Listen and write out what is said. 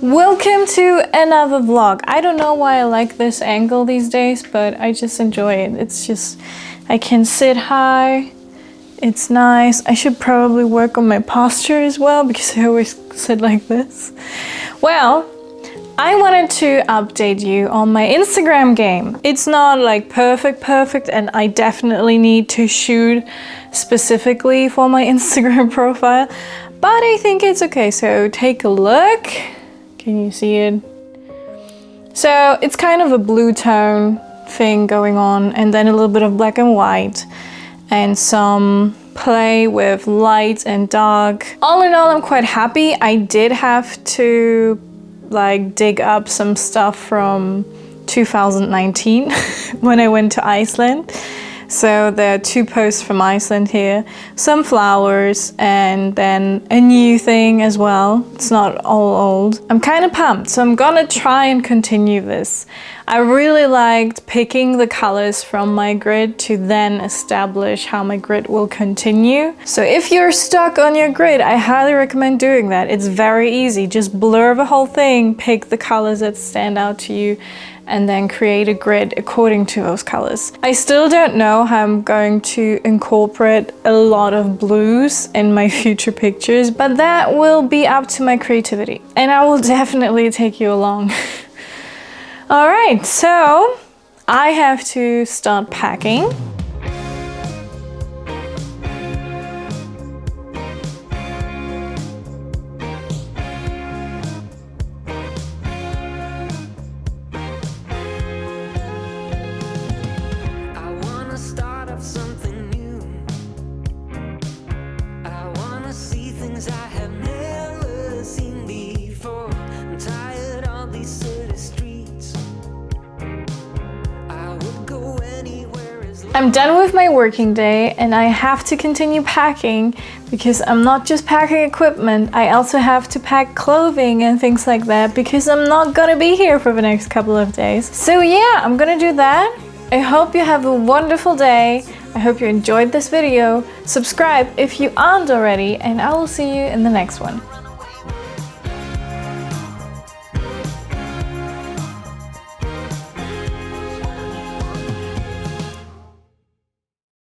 Welcome to another vlog. I don't know why I like this angle these days, but I just enjoy it. It's just, I can sit high. It's nice. I should probably work on my posture as well because I always sit like this. Well, I wanted to update you on my Instagram game. It's not like perfect, and I definitely need to shoot specifically for my Instagram profile, but I think it's okay. So take a look. Can you see it? So it's kind of a blue tone thing going on, and then a little bit of black and white and some play with light and dark. All in all, I'm quite happy. I did have to like dig up some stuff from 2019 when I went to Iceland. So there are 2 posts from Iceland here, some flowers, and then a new thing as well. It's not all old. I'm kind of pumped, so I'm gonna try and continue this. I really liked picking the colors from my grid to then establish how my grid will continue. So if you're stuck on your grid, I highly recommend doing that. It's very easy. Just blur the whole thing, pick the colors that stand out to you, and then create a grid according to those colors. I still don't know how I'm going to incorporate a lot of blues in my future pictures, but that will be up to my creativity. And I will definitely take you along. All right, so I have to start packing. I'm done with my working day and I have to continue packing because I'm not just packing equipment, I also have to pack clothing and things like that because I'm not gonna be here for the next couple of days. So yeah, I'm gonna do that. I hope you have a wonderful day. I hope you enjoyed this video. Subscribe if you aren't already, and I will see you in the next one.